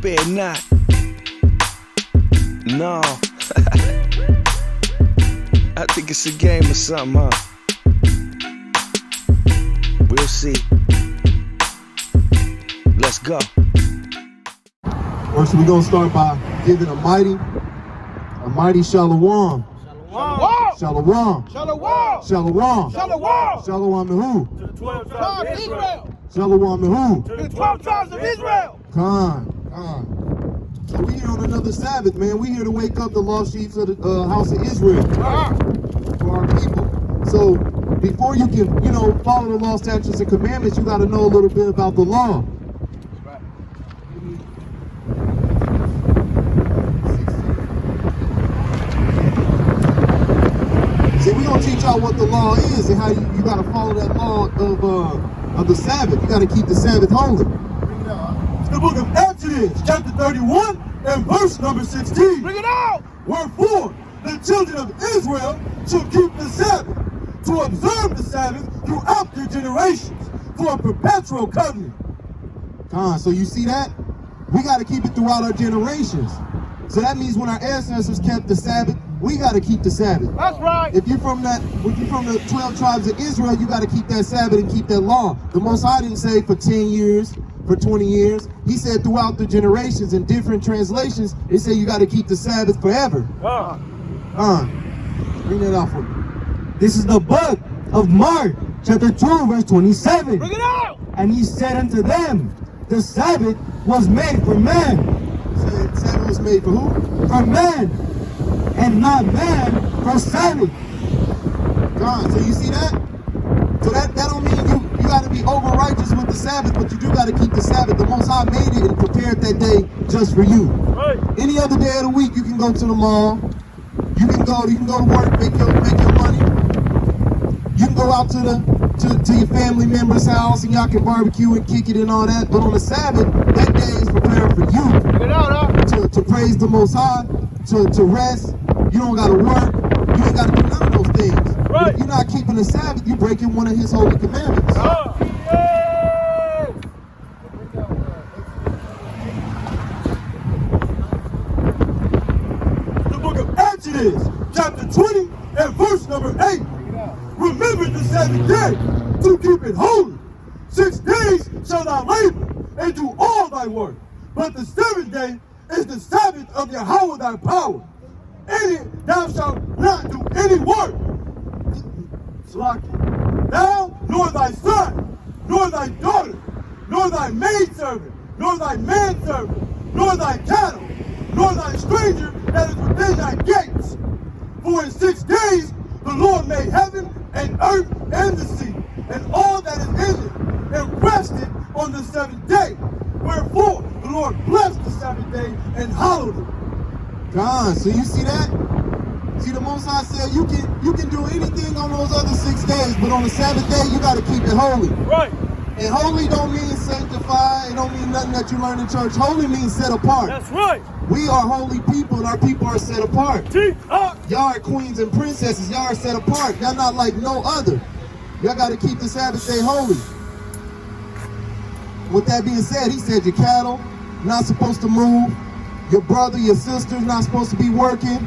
spare not. No. I think it's a game or something, huh? We'll see. Let's go. First, we're gonna start by giving a mighty shalom. Shalom. Shalom. Shalom. Shalom. Shalom. Shalom to who? To the 12 tribes of Israel. Shalom to who? To the 12 tribes of Israel. Khan. So we here on another Sabbath, man. We here to wake up the lost sheep of the house of Israel for our people. So before you can, follow the law, statutes, and commandments, you got to know a little bit about the law. See, we're going to teach y'all what the law is and how you got to follow that law of the Sabbath. You got to keep the Sabbath holy. The book of Exodus, chapter 31, and verse number 16. Bring it out. Wherefore, the children of Israel shall keep the Sabbath, to observe the Sabbath throughout their generations, for a perpetual covenant. So you see that? We got to keep it throughout our generations. So that means when our ancestors kept the Sabbath, we got to keep the Sabbath. That's right. If you're from the 12 tribes of Israel, you got to keep that Sabbath and keep that law. The Most High didn't say for 10 years, for 20 years. He said throughout the generations. In different translations, they say you got to keep the Sabbath forever. Bring that out for me. This is the book of Mark, chapter 2, verse 27. Bring it out. And he said unto them, the Sabbath was made for man. Said Sabbath was made for who? For man, and not man for Sabbath. So you see that? So that don't mean you got to be over righteous with the Sabbath, but you do got to keep the Sabbath. The Most High made it and prepared that day just for you. Right. Any other day of the week, you can go to the mall. You can go to work, make your money. You can go out to your family member's house and y'all can barbecue and kick it and all that. But on the Sabbath, that day is prepared for you. Bring it out, To praise the Most High, to rest. You don't got to work. You ain't got to do none of those things. Right. But if you're not keeping the Sabbath, you're breaking one of His holy commandments. The book of Exodus, chapter 20, and verse number 8. Remember the Sabbath day to keep it holy. 6 days shall thou labor and do all thy work. But the 7th day is the Sabbath of Yahweh thy power. In it thou shalt not do any work. Thou, nor thy son, nor thy daughter, nor thy maidservant, nor thy manservant, nor thy cattle, nor thy stranger that is within thy gates. For in 6 days the Lord made heaven and earth and the sea, and all that is in it, and rested on the 7th day. Wherefore the Lord blessed the 7th day and hallowed it. So you see that? See, the Most High said you can do anything on those other 6 days, but on the Sabbath day you got to keep it holy. Right. And holy don't mean sanctified. It don't mean nothing that you learn in church. Holy means set apart. That's right. We are holy people, and our people are set apart. Y'all are queens and princesses. Y'all are set apart. Y'all not like no other. Y'all got to keep the Sabbath day holy. With that being said, he said your cattle not supposed to move. Your brother, your sister's not supposed to be working,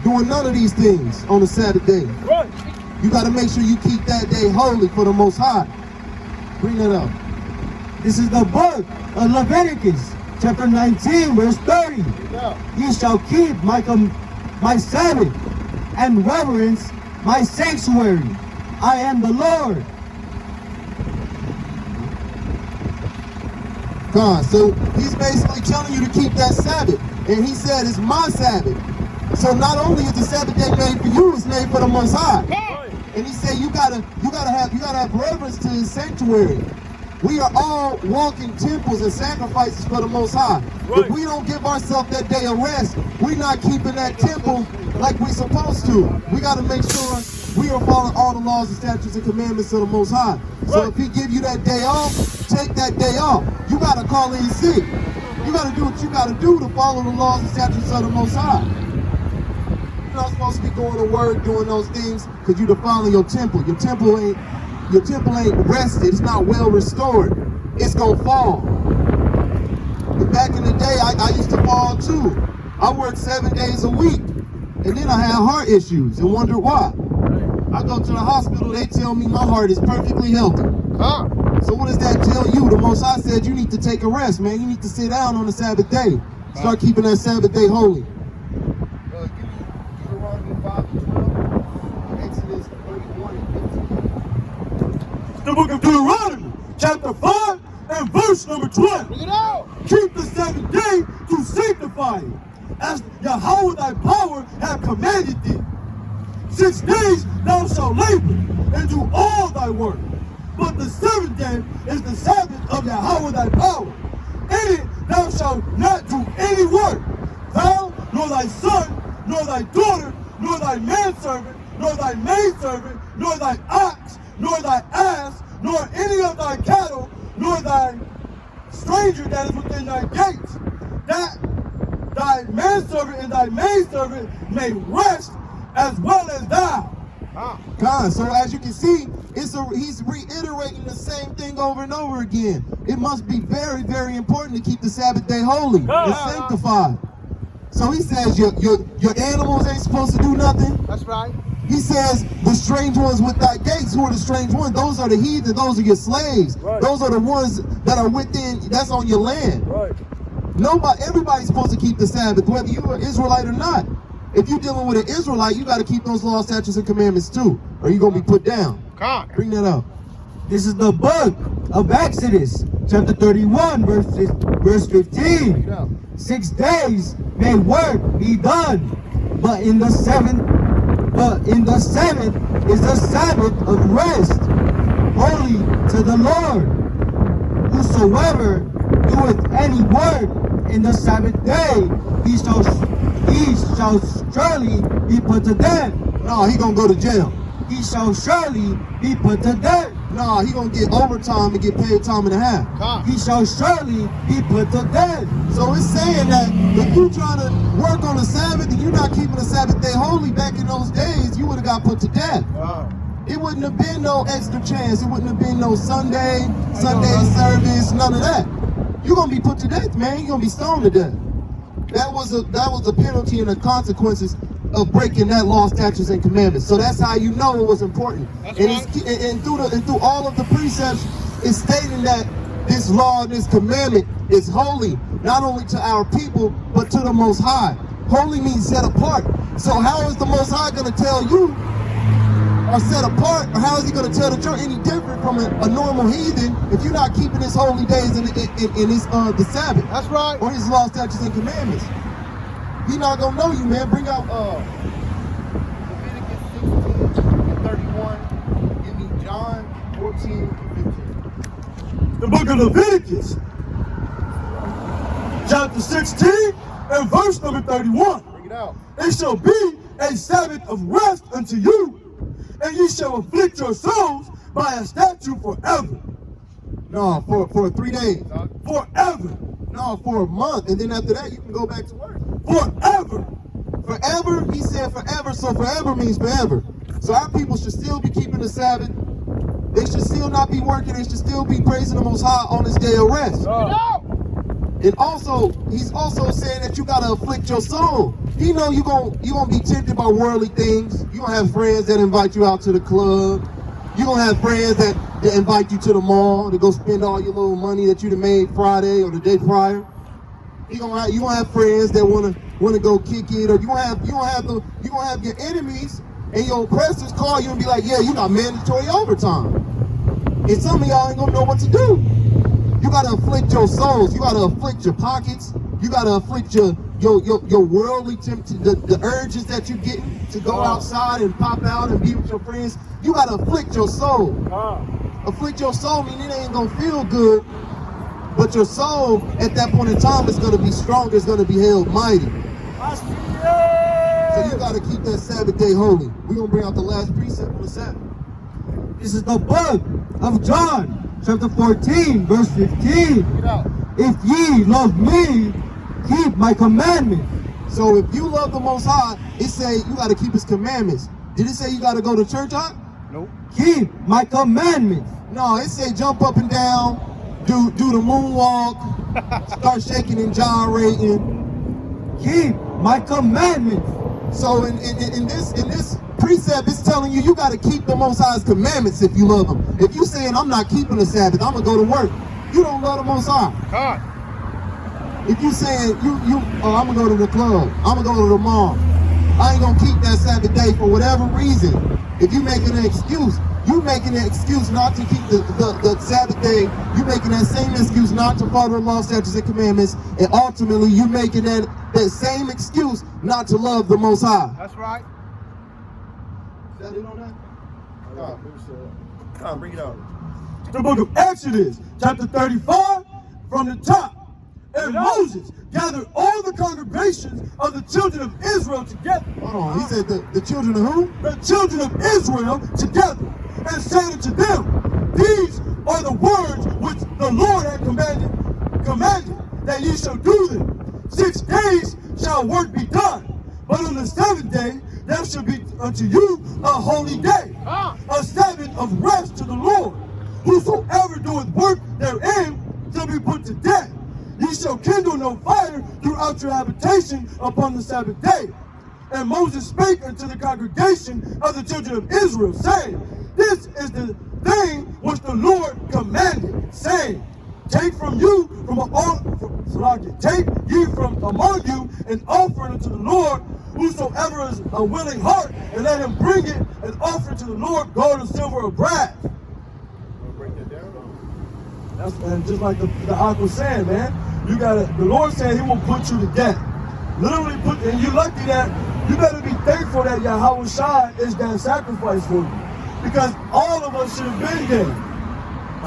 doing none of these things on the Sabbath day. Right. You got to make sure you keep that day holy for the Most High. Bring that up. This is the book of Leviticus, chapter 19, verse 30. Ye shall keep my Sabbath and reverence my sanctuary. I am the Lord. So he's basically telling you to keep that Sabbath. And he said it's my Sabbath. So not only is the Sabbath day made for you, it's made for the Most High. And he said you gotta have reverence to his sanctuary. We are all walking temples and sacrifices for the Most High. If we don't give ourselves that day of rest, we're not keeping that temple like we're supposed to. We got to make sure we are following all the laws and statutes and commandments of the Most High. So if he give you that day off, take that day off. You got to call in sick. You got to do what you got to do to follow the laws and statutes of the Most High. You're not supposed to be going to work, doing those things, because you're defiling your temple. Your temple ain't rested. It's not well restored. It's going to fall. And back in the day, I used to fall too. I worked 7 days a week, and then I had heart issues and wondered why. I go to the hospital, they tell me my heart is perfectly healthy. So what does that tell you? The Most High said you need to take a rest, man. You need to sit down on the Sabbath day. Start keeping that Sabbath day holy. Deuteronomy 5:12, Exodus 31 and 15. The book of Deuteronomy, chapter 5 and verse number 12. Bring it out. Keep the Sabbath day to sanctify it, as Yahweh thy power hath commanded thee. 6 days thou shalt labor and do all thy work, but the 7th day is the Sabbath of Yahweh thy power. In it thou shalt not do any work, thou, nor thy son, nor thy daughter, nor thy manservant, nor thy maidservant, nor thy ox, nor thy ass, nor any of thy cattle, nor thy stranger that is within thy gates, that thy manservant and thy maidservant may rest as well as thou. God, so as you can see, he's reiterating the same thing over and over again. It must be very, very important to keep the Sabbath day holy and sanctified. So he says your animals ain't supposed to do nothing. That's right. He says the strange ones with thy gates. Who are the strange ones? Those are the heathen. Those are your slaves. Right. Those are the ones that are within. That's on your land. Right. Everybody's supposed to keep the Sabbath, whether you're an Israelite or not. If you're dealing with an Israelite, you got to keep those laws, statutes, and commandments too, or you're gonna be put down. Bring that up. This is the book of Exodus, chapter 31, verse 15. 6 days may work be done, but in the seventh is the Sabbath of rest, holy to the Lord. Whosoever doeth any work in the Sabbath day, he shall surely be put to death. No, he gonna go to jail. He shall surely be put to death. No, he gonna get overtime and get paid time and a half. He shall surely be put to death. So it's saying that if you trying to work on the Sabbath and you're not keeping the Sabbath day holy, back in those days, you would have got put to death. It wouldn't have been no extra chance. It wouldn't have been no Sunday service, none of that. You're gonna be put to death, man. You're gonna be stoned to death. That was the penalty and the consequences of breaking that law, statutes, and commandments. So that's how you know it was important. And through all of the precepts, it's stating that this law and this commandment is holy, not only to our people, but to the Most High. Holy means set apart. So how is the Most High going to tell you or set apart, or how is he going to tell the church any different from a normal heathen if you're not keeping his holy days in the Sabbath? That's right. Or his law, statutes, and commandments. He not gonna know you, man. Bring out Leviticus 16 and 31. Give me John 14 and 15. The book of Leviticus, chapter 16 and verse number 31. Bring it out. It shall be a Sabbath of rest unto you, and ye shall afflict your souls by a statute forever. No, for 3 days. Forever. No, for a month, and then after that you can go back to work. Forever. Forever, he said forever, so forever means forever. So our people should still be keeping the Sabbath. They should still not be working. They should still be praising the Most High on this day of rest. And also, he's also saying that you gotta afflict your soul. You know you gonna be tempted by worldly things. You gonna have friends that invite you out to the club. You gonna have friends that invite you to the mall to go spend all your little money that you done made Friday or the day prior. You gonna have friends that wanna go kick it, or you gonna have your enemies and your oppressors call you and be like, yeah, you got mandatory overtime. And some of y'all ain't gonna know what to do. You gotta afflict your souls. You gotta afflict your pockets. You gotta afflict your worldly the urges that you're getting to go outside and pop out and be with your friends. You gotta afflict your soul. Afflict your soul means it ain't gonna feel good, but your soul at that point in time is gonna be strong. It's gonna be held mighty. So you gotta keep that Sabbath day holy. We're gonna bring out the last precept on the Sabbath. This is the book of John, chapter 14, verse 15. If ye love me, keep my commandments. So if you love the Most High, it say you got to keep his commandments. Did it say you got to go to church, huh? Nope. Keep my commandments. No, it say jump up and down, do the moonwalk, start shaking and gyrating. Keep my commandments. So in this precept, it's telling you got to keep the Most High's commandments if you love Him. If you saying I'm not keeping the Sabbath, I'm gonna go to work, you don't love the Most High. God. If you saying I'm gonna go to the club, I'm gonna go to the mall, I ain't gonna keep that Sabbath day for whatever reason. If you making an excuse, you making an excuse not to keep the Sabbath day. You making that same excuse not to follow the law, statutes, and commandments, and ultimately you making that same excuse not to love the Most High. That's right. Is that it on that? Come on, bring it out. The book of Exodus, chapter 35, from the top. And Moses gathered all the congregations of the children of Israel together. Hold on, he said the children of who? The children of Israel together, and said unto them, these are the words which the Lord had commanded that ye shall do them. 6 days shall work be done, but on the seventh day there shall be unto you a holy day, a Sabbath of rest to the Lord. Whosoever doeth work therein shall be put to death. Ye shall kindle no fire throughout your habitation upon the Sabbath day. And Moses spake unto the congregation of the children of Israel, saying, this is the thing which the Lord commanded, saying, take ye from among you an offering unto the Lord. Whosoever is a willing heart, and let him bring it an offering to the Lord, gold and silver or brass. That's and just like the Ak was saying, man. You gotta. The Lord said He will put you to death. Literally put. And you lucky that you better be thankful that Yahweh Shai is that sacrifice for you, because all of us should have been dead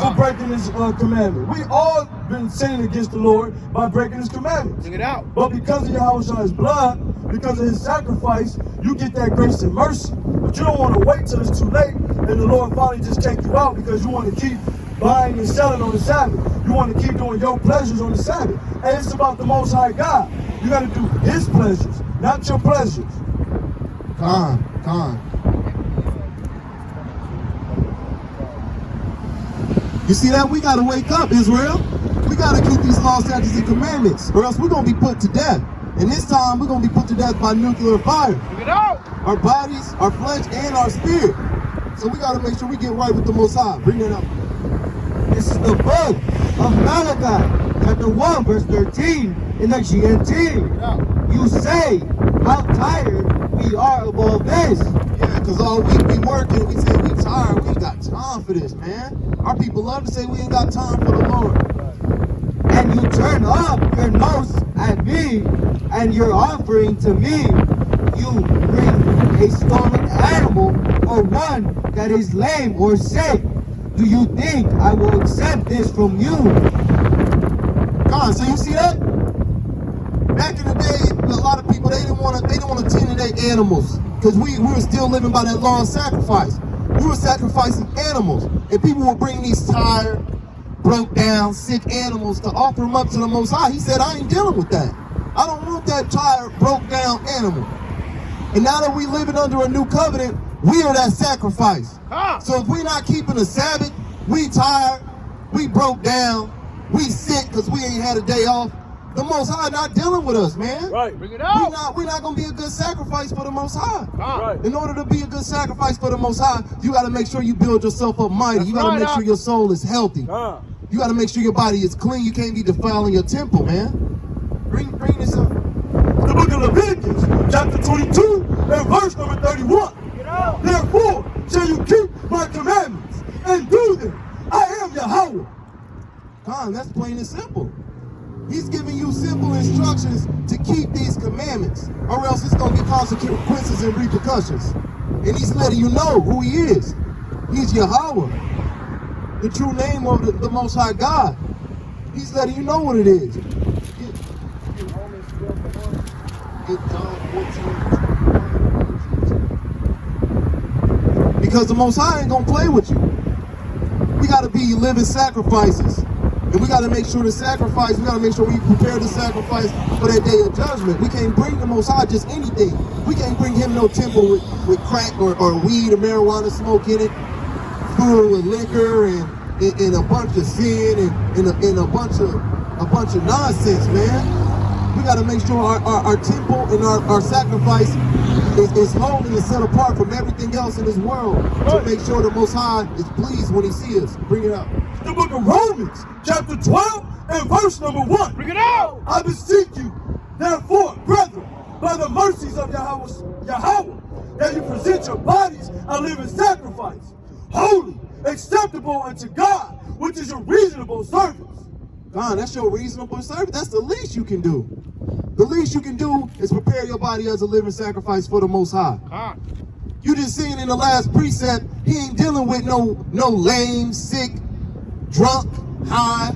for breaking His commandment. We all been sinning against the Lord by breaking His commandments. Bring it out. But because of Yahweh Shai's blood, because of His sacrifice, you get that grace and mercy. But you don't want to wait till it's too late and the Lord finally just take you out because you want to keep buying and selling on the Sabbath. You want to keep doing your pleasures on the Sabbath. And it's about the Most High God. You got to do His pleasures, not your pleasures. Con. You see that? We got to wake up, Israel. We got to keep these laws, statutes, and commandments, or else we're going to be put to death. And this time, we're going to be put to death by nuclear fire. Bring it out. Our bodies, our flesh, and our spirit. So we got to make sure we get right with the Most High. Bring that up. This is the book of Malachi, chapter 1, verse 13, in the GNT. You say, how tired we are of all this. Yeah, because all week we working, we say we tired, we ain't got time for this, man. Our people love to say we ain't got time for the Lord. And you turn up your nose at me, and you're offering to me. You bring a stolen animal, or one that is lame or sick. Do you think I will accept this from you? God, so you see that? Back in the day, a lot of people they didn't want to tend to their animals because we were still living by that law of sacrifice. We were sacrificing animals, and people would bring these tired, broke down, sick animals to offer them up to the Most High. He said, I ain't dealing with that. I don't want that tired, broke down animal. And now that we living under a new covenant, we are that sacrifice. So if we're not keeping the Sabbath, we tired, we broke down, we sick because we ain't had a day off, the Most High not dealing with us, man. Right. Bring it out. We're not going to be a good sacrifice for the Most High. Right. In order to be a good sacrifice for the Most High, you got to make sure you build yourself up mighty. You got to make sure your soul is healthy. You got to make sure your body is clean. You can't be defiling your temple, man. Bring this up. The book of Leviticus, chapter 22, and verse number 31. Therefore shall you keep my commandments and do them. I am Yahweh. Con, that's plain and simple. He's giving you simple instructions to keep these commandments, or else it's going to be consequences and repercussions. And he's letting you know who he is. He's Yahweh, the true name of the Most High God. He's letting you know what it is. Get John 14. Because the Most High ain't going to play with you. We got to be living sacrifices. And we got to make sure we prepare the sacrifice for that day of judgment. We can't bring the Most High just anything. We can't bring him no temple with crack or weed or marijuana smoke in it, full with liquor and in a bunch of sin and in a bunch of nonsense, man. We got to make sure our temple and our sacrifice is holy and set apart from everything else in this world to make sure the Most High is pleased when He sees us. Bring it up. The book of Romans, chapter 12 and verse number 1. Bring it out! I beseech you, therefore, brethren, by the mercies of Yahweh, that you present your bodies a living sacrifice, holy, acceptable unto God, which is your reasonable service. God, that's your reasonable service. That's the least you can do. The least you can do is prepare your body as a living sacrifice for the Most High. You just seen in the last precept, He ain't dealing with no lame, sick, drunk, high,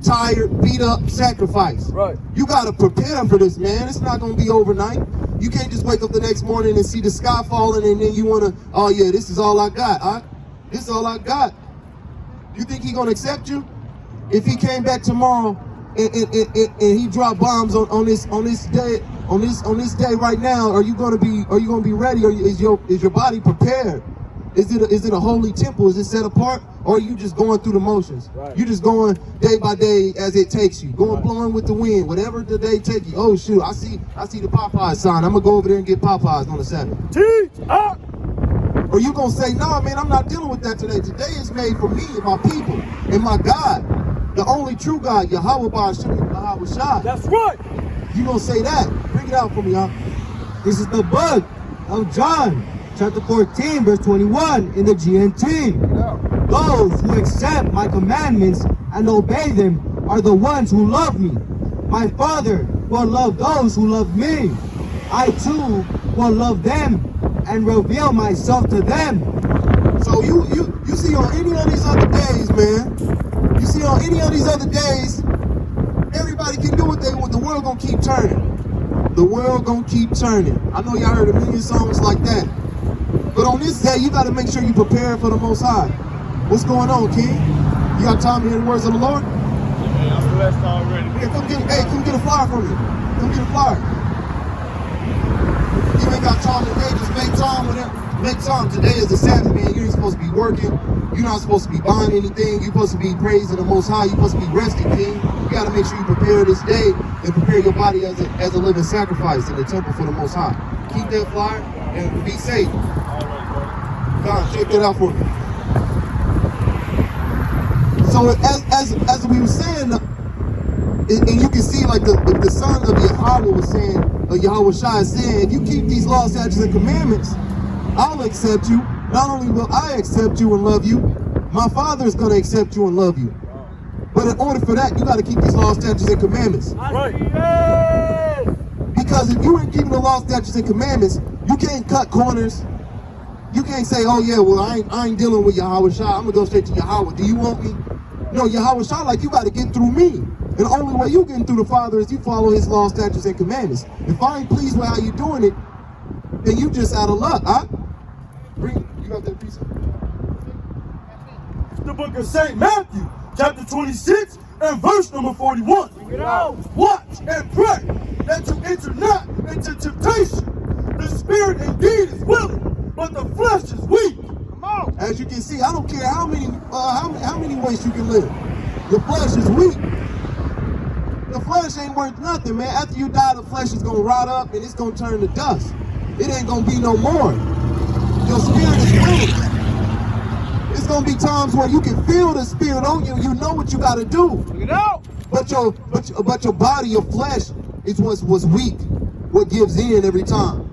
tired, beat up sacrifice. Right. You gotta prepare for this, man. It's not gonna be overnight. You can't just wake up the next morning and see the sky falling and then you wanna, oh yeah, this is all I got. This is all I got. You think He gonna accept you? If He came back tomorrow and He dropped bombs on this day right now, are you gonna be ready? Or is your body prepared? Is it a holy temple? Is it set apart? Or are you just going through the motions? Right. You just going day by day as it takes you, blowing with the wind, whatever the day take you. Oh shoot, I see the Popeyes sign. I'm gonna go over there and get Popeyes on the Sabbath. Teach up. Or you gonna say, no, man, I'm not dealing with that today. Today is made for me and my people and my God, the only true God, Yahweh Ba'ashem Yahweh Shai. That's right. You gonna say that? Bring it out for me, huh? This is the book of John, chapter 14, verse 21 in the GNT. Those who accept my commandments and obey them are the ones who love me. My Father will love those who love me. I too will love them and reveal myself to them. So you see on any of these other days, man, you see on any of these other days, everybody can do what they want. The world gonna keep turning. The world gonna keep turning. I know y'all heard a million songs like that. But on this day, you gotta make sure you prepare for the Most High. What's going on, King? You got time to hear the words of the Lord? Yeah, I'm blessed already. Hey, come get a flyer from me. Come get a flyer. You ain't got time today, just make time with him. Make time. Today is the Sabbath, man. You ain't supposed to be working. You're not supposed to be buying anything. You're supposed to be praising the Most High. You're supposed to be resting, King. You gotta make sure you prepare this day and prepare your body as a living sacrifice in the temple for the Most High. Keep that flyer and be safe. God, check that out for me. So as we were saying, and you can see like the son of Yahweh was saying, or Yahweh Shai is saying, if you keep these laws, statutes, and commandments, I'll accept you. Not only will I accept you and love you, my Father is going to accept you and love you. But in order for that, you got to keep these laws, statutes, and commandments. Right. Because if you ain't keeping the laws, statutes, and commandments, you can't cut corners. You can't say, oh yeah, well I ain't dealing with Yahweh Shai. I'm gonna go straight to Yahweh. Do you want me? No, Yahweh Shai, like you got to get through me. And the only way you getting through the Father is you follow His laws, statutes, and commandments. If I ain't pleased with how you doing it, then you just out of luck, huh? You got that piece of The book of St. Matthew, chapter 26 and verse number 41. Watch and pray that you enter not into temptation. The spirit indeed is willing, but the flesh is weak. Come on. As you can see, I don't care how many ways you can live. The flesh is weak. The flesh ain't worth nothing, man. After you die, the flesh is gonna rot up and it's gonna turn to dust. It ain't gonna be no more. Your spirit is willing. It's gonna be times where you can feel the spirit on you. You know what you gotta do. But your body, your flesh, is what's weak. What gives in every time.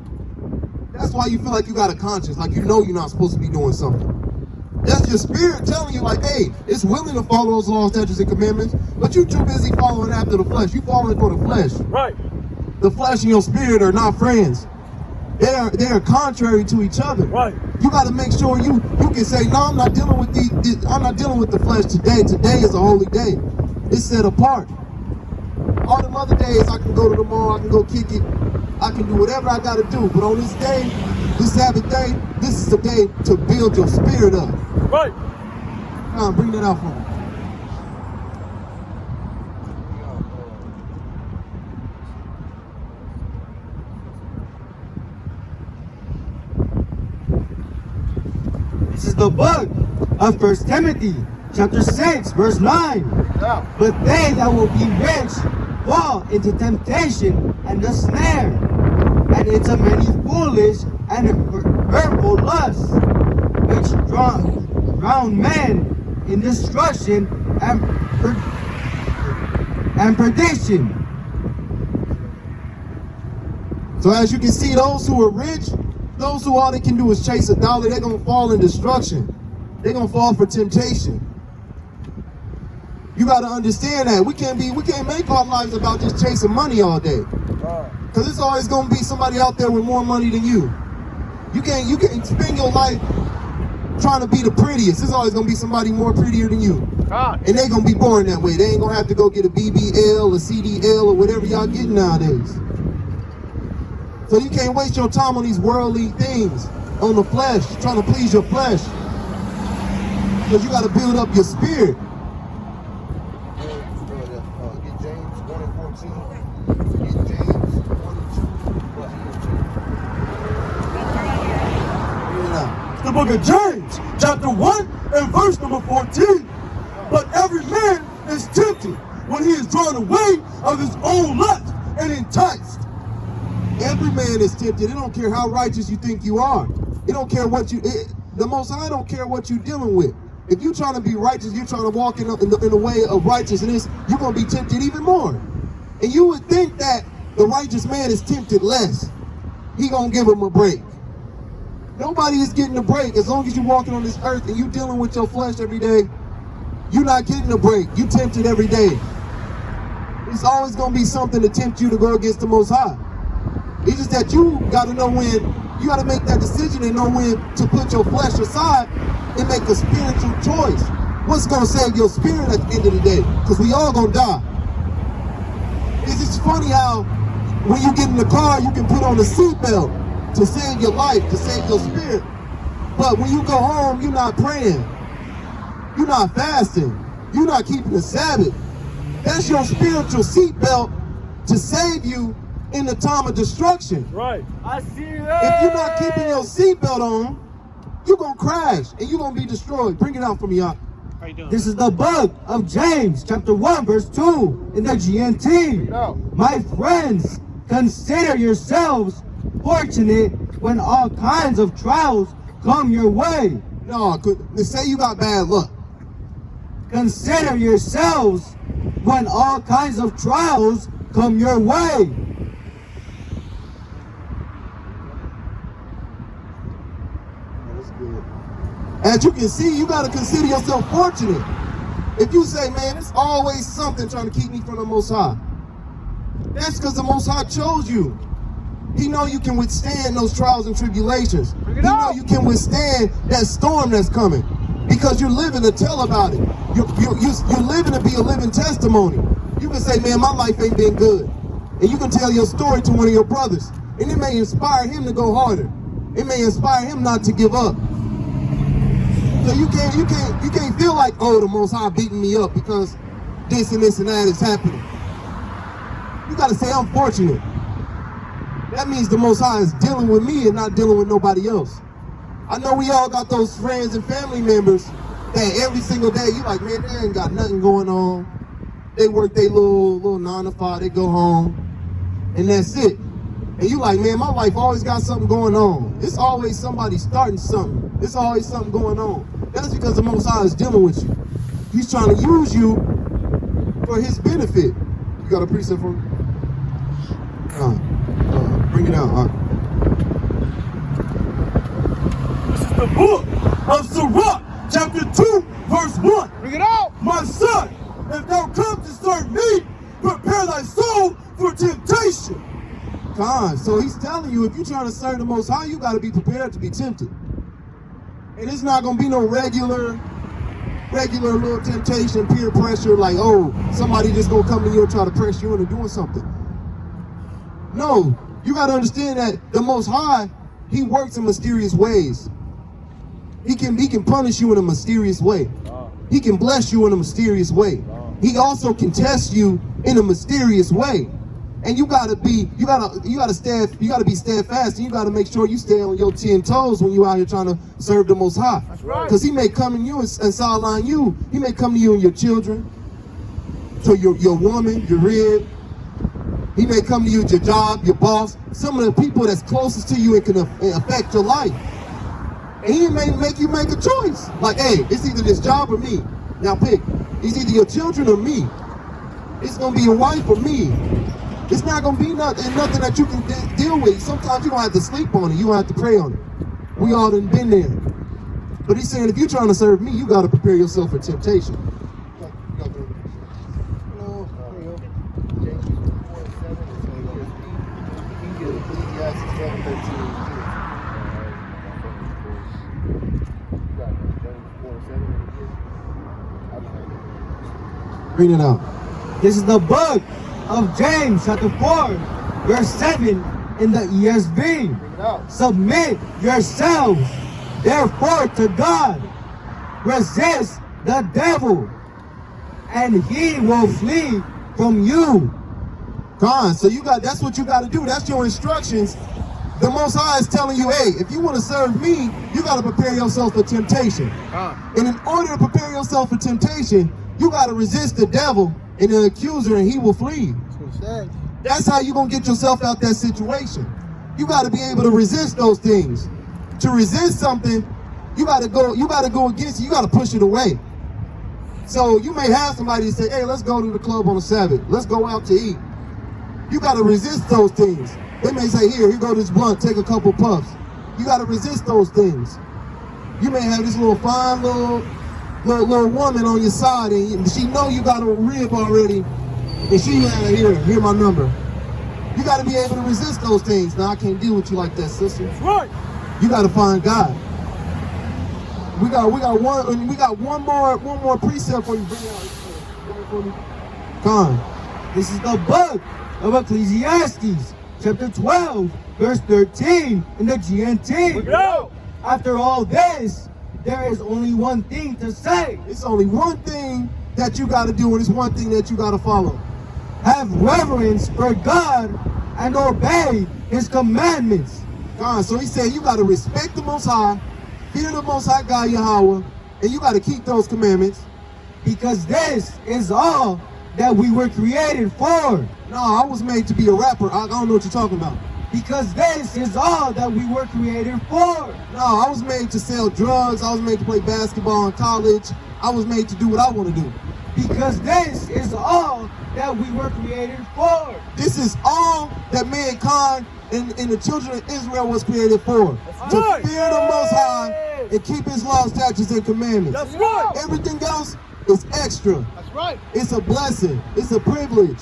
That's why you feel like you got a conscience, like you know you're not supposed to be doing something. That's your spirit telling you like, hey, it's willing to follow those laws, statutes, and commandments, but you too busy following after the flesh. You following for the flesh. Right. The flesh and your spirit are not friends. They are contrary to each other. Right. You got to make sure you can say, no, I'm not dealing with I'm not dealing with the flesh today. Today is a holy day. It's set apart. All them other days, I can go to the mall, I can go kick it, I can do whatever I got to do. But on this day, this Sabbath day, this is the day to build your spirit up. Right. Come on, bring that out for me. This is the book of 1 Timothy, chapter 6, verse 9. But they that will be rich fall into temptation and the snare, and into many foolish and hurtful lusts, which drown men in destruction and perdition. So as you can see, those who are rich, those who all they can do is chase a dollar, they're gonna fall in destruction. They're gonna fall for temptation. You gotta understand that we can't make our lives about just chasing money all day. Cause it's always gonna be somebody out there with more money than you. You can't spend your life trying to be the prettiest. There's always gonna be somebody more prettier than you. And they're gonna be born that way. They ain't gonna have to go get a BBL, a CDL, or whatever y'all getting nowadays. So you can't waste your time on these worldly things, on the flesh, trying to please your flesh. Because you got to build up your spirit. Get James 1 and 14. Get James 1 and 2. The book of James, chapter 1 and verse number 14. But every man is tempted when he is drawn away of his own lust and enticed. Every man is tempted. It don't care how righteous you think you are. It don't care what the Most High don't care what you're dealing with. If you're trying to be righteous, you're trying to walk in the way of righteousness, you're going to be tempted even more. And you would think that the righteous man is tempted less. He going to give him a break. Nobody is getting a break. As long as you're walking on this earth and you're dealing with your flesh every day, you're not getting a break. You're tempted every day. It's always going to be something to tempt you to go against the Most High. It's just that you got to know when, you got to make that decision and know when to put your flesh aside and make a spiritual choice. What's going to save your spirit at the end of the day? Because we all going to die. It's just funny how when you get in the car, you can put on a seatbelt to save your life, to save your spirit. But when you go home, you're not praying. You're not fasting. You're not keeping the Sabbath. That's your spiritual seatbelt to save you in the time of destruction. Right. I see that. If you're not keeping your seatbelt on, you're going to crash and you're going to be destroyed. Bring it out for me, y'all. How you doing? This is the book of James, chapter 1, verse 2, in the GNT. My friends, consider yourselves fortunate when all kinds of trials come your way. No, say you got bad luck. Consider yourselves when all kinds of trials come your way. As you can see, you got to consider yourself fortunate. If you say, man, it's always something trying to keep me from the Most High, that's because the Most High chose you. He know you can withstand those trials and tribulations. He know you can withstand that storm that's coming because you're living to tell about it. You're living to be a living testimony. You can say, man, my life ain't been good. And you can tell your story to one of your brothers. And it may inspire him to go harder. It may inspire him not to give up. So you can't feel like, oh, the Most High beating me up because this and this and that is happening. You got to say, I'm fortunate. That means the Most High is dealing with me and not dealing with nobody else. I know we all got those friends and family members that every single day you like, man, they ain't got nothing going on. They work their little 9 to 5, they go home, and that's it. And you like, man, my life always got something going on. It's always somebody starting something. It's always something going on. That's because the Most High is dealing with you. He's trying to use you for his benefit. You got a precept for me? Bring it out. This is the book of Sirach, chapter 2, verse 1. Bring it out! My son, if thou come to serve me, prepare thy soul for temptation. So he's telling you, if you're trying to serve the Most High, you got to be prepared to be tempted. And it's not going to be no regular little temptation, peer pressure, like, oh, somebody just going to come to you and try to press you into doing something. No, you got to understand that the Most High, he works in mysterious ways. He can punish you in a mysterious way. He can bless you in a mysterious way. He also can test you in a mysterious way. And you gotta be steadfast, and you gotta make sure you stay on your 10 toes when you out here trying to serve the Most High. That's right. Because He may come in you and sideline you. He may come to you and your children, to your woman, your rib. He may come to you at your job, your boss, some of the people that's closest to you and can affect your life. And He may make you make a choice. Like, hey, it's either this job or me. Now pick. It's either your children or me. It's gonna be your wife or me. It's not gonna be nothing that you can deal with. Sometimes you don't have to sleep on it. You don't have to pray on it. We all done been there. But He's saying if you're trying to serve me, you gotta prepare yourself for temptation. Read it out. This is the book of James, chapter 4, verse 7 in the ESV. Submit yourselves, therefore, to God. Resist the devil, and he will flee from you. God, so that's what you got to do. That's your instructions. The Most High is telling you, hey, if you want to serve me, you got to prepare yourself for temptation. And in order to prepare yourself for temptation, you got to resist the devil and the accuser, and he will flee. That's how you're going to get yourself out that situation. You got to be able to resist those things. To resist something, you got to go against it. You got to push it away. So you may have somebody say, hey, let's go to the club on the Sabbath. Let's go out to eat. You got to resist those things. They may say, here go this blunt, take a couple puffs. You got to resist those things. You may have this little fine little woman on your side, and she know you got a rib already, and she here my number. You got to be able to resist those things. Now I can't deal with you like that, sister. That's right. You got to find God. We got one more precept for you. Bring it out. Come on. This is the book of Ecclesiastes, chapter 12, verse 13 in the GNT. Go. After all this, there is only one thing to say. It's only one thing that you got to do, and it's one thing that you got to follow. Have reverence for God and obey His commandments. God, so He said you got to respect the Most High, fear the Most High God Yahweh, and you got to keep those commandments. Because this is all that we were created for. No, I was made to be a rapper. I don't know what you're talking about. Because this is all that we were created for. No, I was made to sell drugs. I was made to play basketball in college. I was made to do what I want to do. Because this is all that we were created for. This is all that mankind and the children of Israel was created for. That's to right. fear the Most High and keep His laws, statutes, and commandments. That's right. Everything else is extra. That's right. It's a blessing. It's a privilege.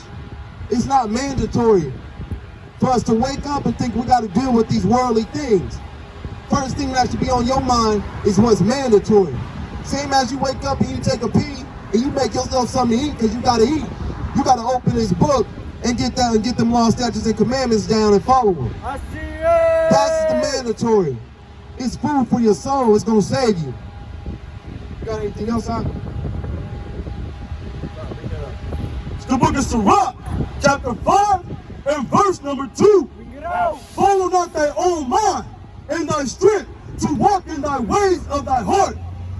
It's not mandatory for us to wake up and think we got to deal with these worldly things. First thing that should be on your mind is what's mandatory. Same as you wake up and you take a pee and you make yourself something to eat because you got to eat. You got to open this book and get them law, statutes, and commandments down and follow them. I see it. That's the mandatory. It's food for your soul. It's going to save you. You got anything else out? It's the book of Sirach, chapter 5 and verse number 2. Follow not thy own mind and thy strength to walk in thy ways of thy heart,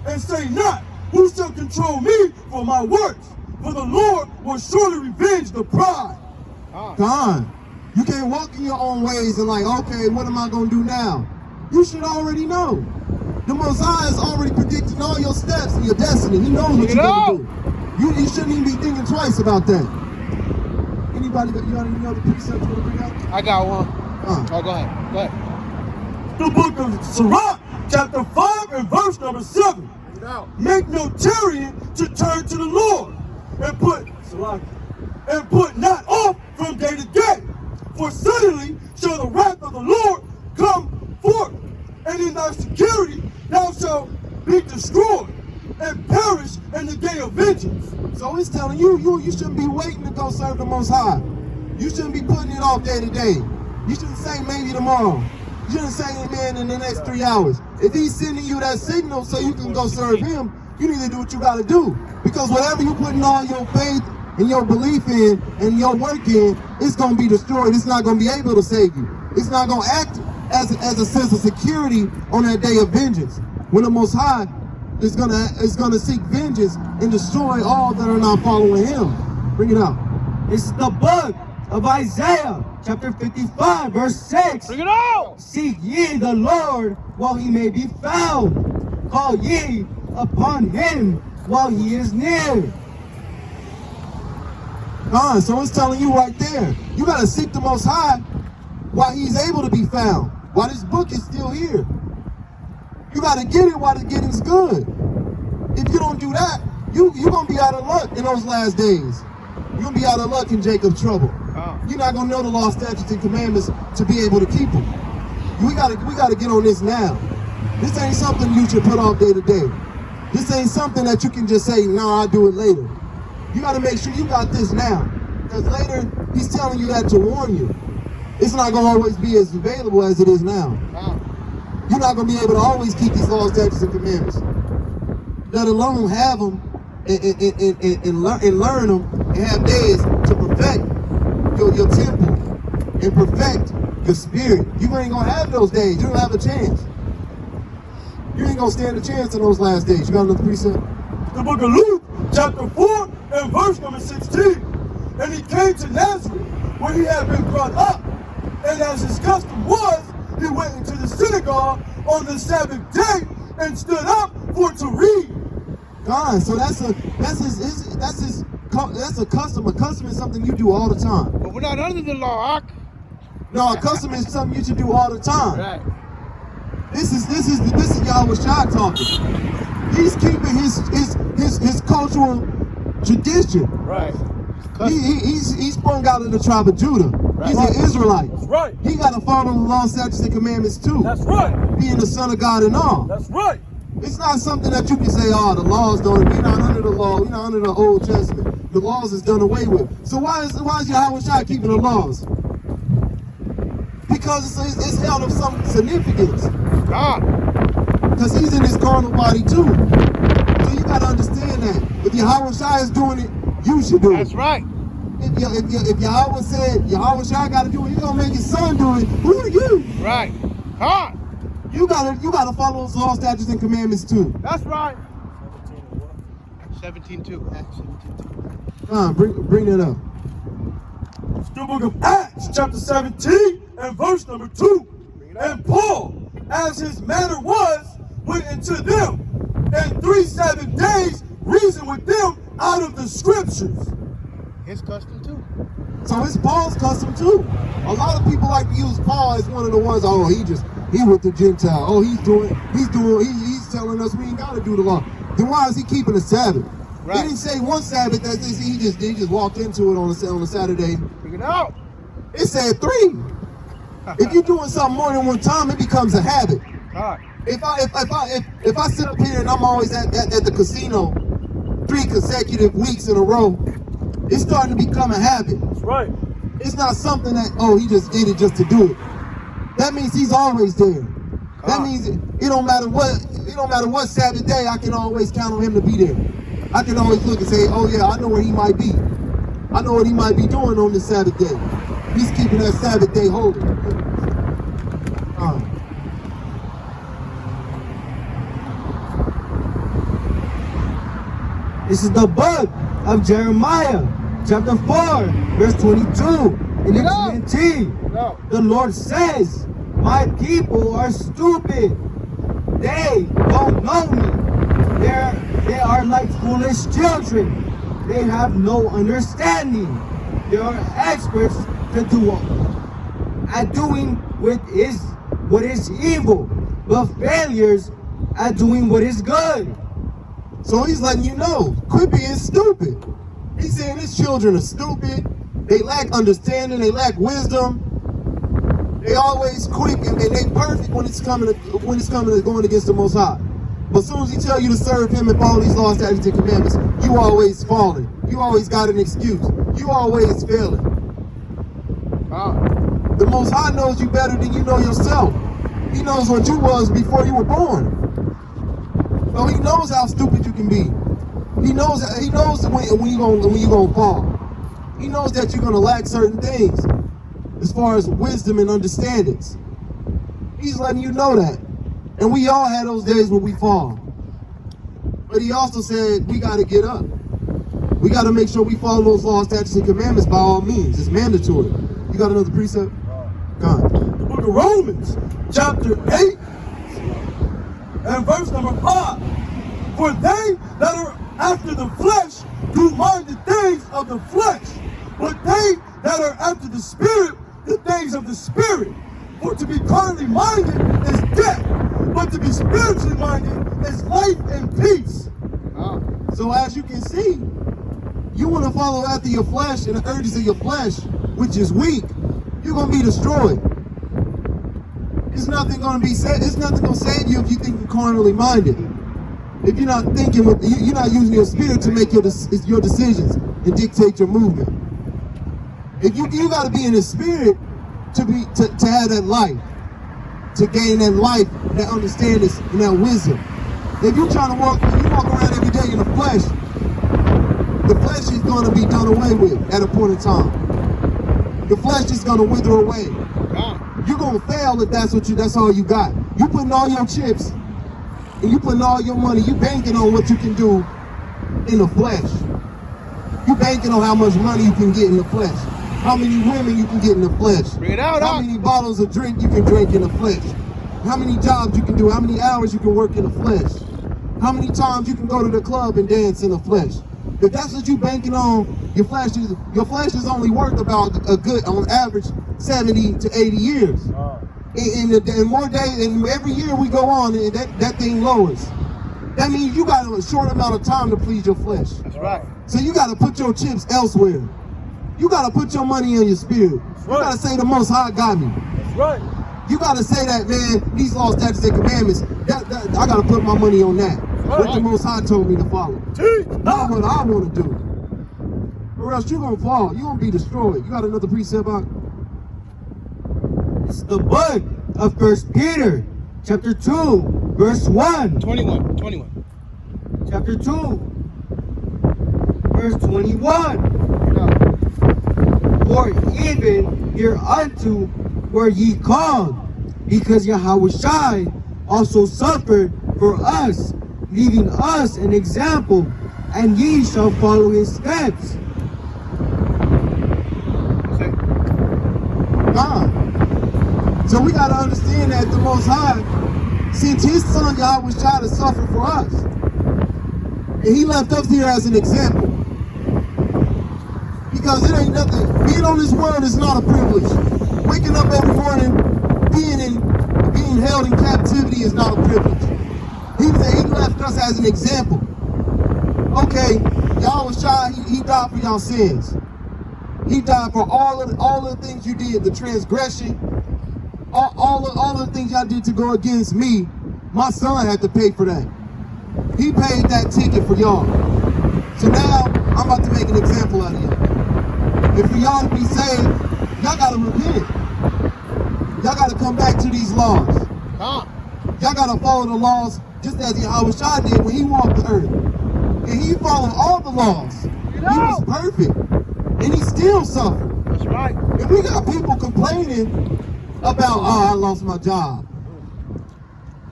and say not, who shall control me for my works? For the Lord will surely revenge the pride. God, you can't walk in your own ways and like, okay, what am I going to do now? You should already know. The Most High is already predicting all your steps and your destiny. He knows what you're going to do. You shouldn't even be thinking twice about that. Anybody got any other precepts you want to bring out? I got one. Oh, go ahead. Go ahead. The book of Sirach, chapter 5 and verse number 7. Make no tarrying to turn to the Lord, and put not off from day to day. For suddenly shall the wrath of the Lord come forth, and in thy security thou shalt be destroyed, and perish in the day of vengeance. So it's telling you shouldn't be waiting to go serve the Most High. You shouldn't be putting it off day to day. You shouldn't say maybe tomorrow. You shouldn't say amen in the next 3 hours. If He's sending you that signal so you can go serve Him, you need to do what you got to do. Because whatever you're putting all your faith and your belief in and your work in, it's going to be destroyed. It's not going to be able to save you. It's not going to act as a sense of security on that day of vengeance, when the Most High is going to seek vengeance and destroy all that are not following him. Bring it out. It's the book of Isaiah, chapter 55, verse 6. Bring it out! Seek ye the Lord while he may be found. Call ye upon him while he is near. So it's telling you right there, you got to seek the Most High while he's able to be found, while this book is still here. You got to get it while the getting's good. If you don't do that, you're going to be out of luck in those last days. You're going to be out of luck in Jacob's trouble. You're not going to know the law, statutes, and commandments to be able to keep them. We got to get on this now. This ain't something you should put off day to day. This ain't something that you can just say, no, I'll do it later. You got to make sure you got this now. Because later, he's telling you that to warn you. It's not going to always be as available as it is now. You're not going to be able to always keep these laws, statutes, and commandments. Let alone have them and learn them and have days to perfect your temple and perfect your spirit. You ain't going to have those days. You don't have a chance. You ain't going to stand a chance in those last days. You got another precept? The book of Luke, chapter 4 and verse number 16. And he came to Nazareth, where he had been brought up. And as his custom was, he went into the synagogue on the Sabbath day and stood up for to read. So that's a custom. A custom is something you do all the time. But we're not under the law, Ak. No, a custom is something you should do all the time. Right. This is Yahweh Shai talking. He's keeping his cultural tradition. Right. He's sprung out of the tribe of Judah. Right. He's an Israelite. That's right. He got to follow the law, statutes, and commandments too. That's right. Being the son of God and all. That's right. It's not something that you can say, oh, the laws don't, we're not under the law, we're not under the Old Testament. The laws is done away with. So why is Yahweh Shai keeping the laws? Because it's held of some significance. God. Because he's in his carnal body too. So you got to understand that. If Yahweh Shai is doing it, you should do it. That's right. If Yahweh said Yahweh Shai got to do it, he's going to make his son do it. Who are you? Right. God. You gotta follow those law, statutes, and commandments too. That's right. 17:2. Acts 17:2. Bring it up. It's the book of Acts, chapter 17 and verse number 2. And Paul, as his manner was, went into them, and 3 Sabbath days reasoned with them out of the scriptures. His custom too. So it's Paul's custom too. A lot of people like to use Paul as one of the ones, oh, he with the Gentile. Oh, he's telling us we ain't gotta do the law. Then why is he keeping the Sabbath? Right. He didn't say one Sabbath that he just walked into it on a Saturday. Bring it out. It said 3. If you're doing something more than one time, it becomes a habit. God. If I sit up here and I'm always at the casino 3 consecutive weeks in a row, it's starting to become a habit. That's right. It's not something that, oh, he just did it just to do it. That means he's always there. That means it don't matter what Sabbath day, I can always count on him to be there. I can always look and say, oh yeah, I know where he might be. I know what he might be doing on this Sabbath day. He's keeping that Sabbath day holy. This is the book of Jeremiah, chapter 4, verse 22. In its NT, the Lord says, my people are stupid. They don't know me. They are like foolish children. They have no understanding. They are experts at doing what is evil, but failures at doing what is good. So he's letting you know, quit being stupid. He's saying his children are stupid. They lack understanding. They lack wisdom. They always quick and they perfect when it's coming to going against the Most High. But as soon as he tell you to serve him and follow these laws, statutes, and commandments, you always falling. You always got an excuse. You always failing. The Most High knows you better than you know yourself. He knows what you was before you were born. So he knows how stupid you can be. He knows when you gonna fall. He knows that you're gonna lack certain things as far as wisdom and understandings. He's letting you know that. And we all had those days when we fall. But he also said we gotta get up. We gotta make sure we follow those laws, statutes, and commandments by all means. It's mandatory. You got another precept? Go on. The book of Romans, chapter 8, and verse number 5. For they that are after the flesh do mind the things of the flesh, but they that are after the Spirit, the things of the Spirit. For to be carnally minded is death, but to be spiritually minded is life and peace. So as you can see, you want to follow after your flesh and the urges of your flesh, which is weak, you're going to be destroyed. It's nothing going to save you if you think you're carnally minded. If you're not thinking you're not using your spirit to make your decisions and dictate your movement. If you got to be in the spirit to have that life, to gain that life, that understanding, and that wisdom. If you're trying to walk around every day in the flesh is going to be done away with at a point in time. The flesh is going to wither away. You're going to fail if that's all you got. You putting all your chips and you putting all your money, you banking on what you can do in the flesh. You banking on how much money you can get in the flesh. How many women you can get in the flesh. Bring it out, How many bottles of drink you can drink in the flesh. How many jobs you can do. How many hours you can work in the flesh. How many times you can go to the club and dance in the flesh. If that's what you banking on, your flesh is only worth about on average, 70 to 80 years. And more days, and every year we go on, and that thing lowers. That means you got a short amount of time to please your flesh. That's right. So you got to put your chips elsewhere. You got to put your money in your spirit. You got to say the Most High got me. That's right. You got to say that, man, these laws, statutes, and commandments, I got to put my money on that. What the Most High told me to follow. Not what I want to do. Or else you're going to fall. You're going to be destroyed. You got another precept out? It's the book of 1 Peter, chapter 2, verse 1. 21. Chapter 2, verse 21. For even hereunto were ye called, because Yahushua also suffered for us, leaving us an example, and ye shall follow his steps. So we got to understand that the Most High sent his son Yahushua to suffer for us. And he left us here as an example. Because it ain't nothing. Being on this world is not a privilege. Waking up every morning, being held in captivity is not a privilege. He left us as an example. Okay, Yahushua, he died for y'all sins. He died for all of the things you did, the transgression, all of the things y'all did to go against me. My son had to pay for that. He paid that ticket for y'all. So now I'm about to make an example out of y'all. And for y'all to be saved, y'all gotta repent. Y'all gotta come back to these laws. Y'all gotta follow the laws just as Yahushua did when he walked the earth. And he followed all the laws. He was perfect. And he still suffered. That's right. And we got people complaining about, I lost my job.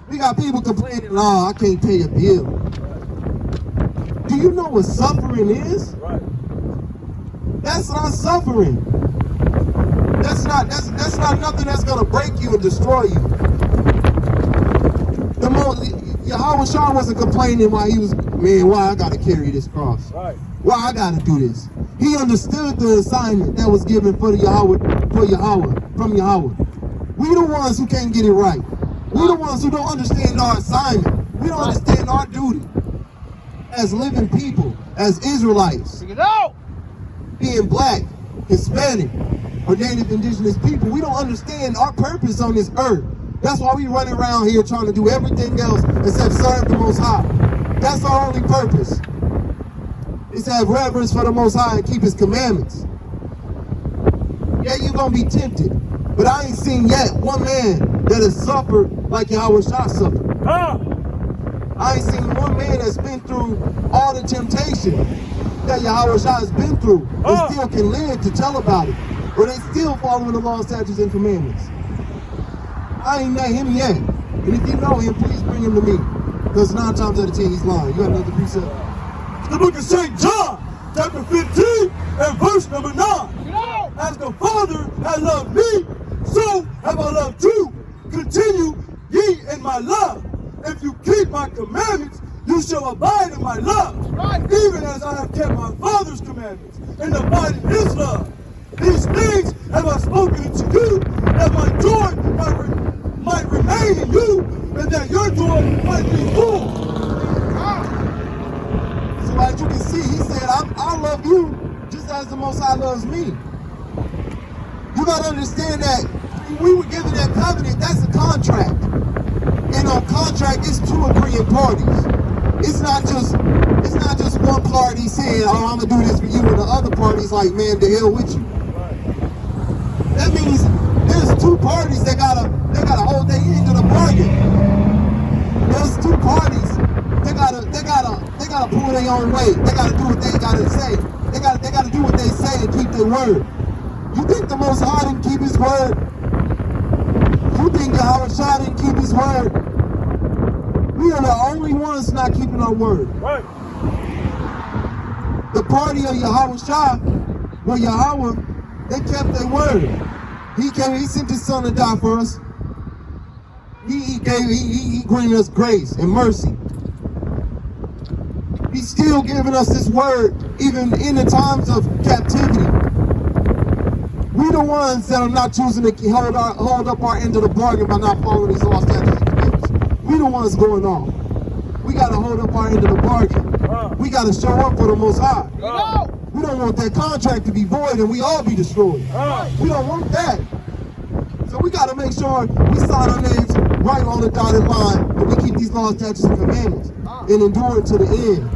We got people complaining, I can't pay a bill. Do you know what suffering is? Right. That's not suffering. That's not nothing that's gonna break you and destroy you. Yahushua wasn't complaining why I gotta carry this cross. Right. Why I gotta do this. He understood the assignment that was given from Yahweh. We the ones who can't get it right. We the ones who don't understand our assignment. We don't understand our duty as living people, as Israelites. Bring it out. Being black, Hispanic, or Native Indigenous people, we don't understand our purpose on this earth. That's why we run around here trying to do everything else except serve the Most High. That's our only purpose. Is to have reverence for the Most High and keep his commandments. Yeah, you're going to be tempted. But I ain't seen yet one man that has suffered like Yahushua suffered. I ain't seen one man that's been through all the temptation that Yahweh Shah has been through and still can live to tell about it. Or they still following the law, statutes, and commandments. I ain't met him yet. And if you know him, please bring him to me. Because 9 times out of 10, he's lying. You got another precept? The book of St. John, chapter 15, and verse number 9. As the Father has loved me, so have I loved you. Continue ye in my love. If you keep my commandments, you shall abide in my love. Even as I have kept my Father's commandments and abide in his love. These things have I spoken unto you, that my joy might remain in you, and that your joy might be full. So as you can see, he said, I love you just as the Most High loves me. You got to understand that when we were given that covenant, that's a contract. And on contract, it's 2 agreeing parties. It's not just one party saying, oh, I'm gonna do this for you, and the other party's like, man, the hell with you. That means there's 2 parties that gotta hold their end of the bargain. There's 2 parties. They gotta pull their own weight. They gotta do what they gotta say. They gotta do what they say and keep their word. You think the Most High didn't keep his word? You think Yahweh Shah didn't keep his word? We are the only ones not keeping our word. Right. The party of Yahweh Shah, well, Yahweh, they kept their word. He sent his son to die for us. He granted us grace and mercy. He's still giving us this word, even in the times of captivity. We the ones that are not choosing to hold up our end of the bargain by not following these laws, statutes, and commandments. We the ones going on. We got to hold up our end of the bargain. We got to show up for the Most High. We don't want that contract to be void and we all be destroyed. We don't want that. So we got to make sure we sign our names right on the dotted line and we keep these laws, statutes, and commandments and endure it to the end.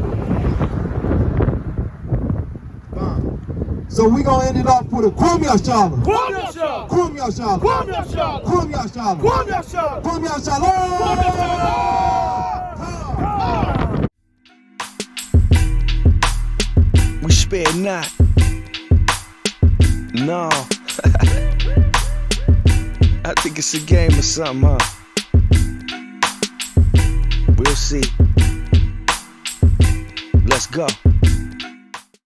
So we gonna end it off with a Kwam Yashala. Kwam Yashala. Kwam Yashala. Kwam Yashala. Kwam Yashala. Kwam Yashala. Kwam Yashala. We spare not. No. I think it's a game or something, huh? We'll see. Let's go.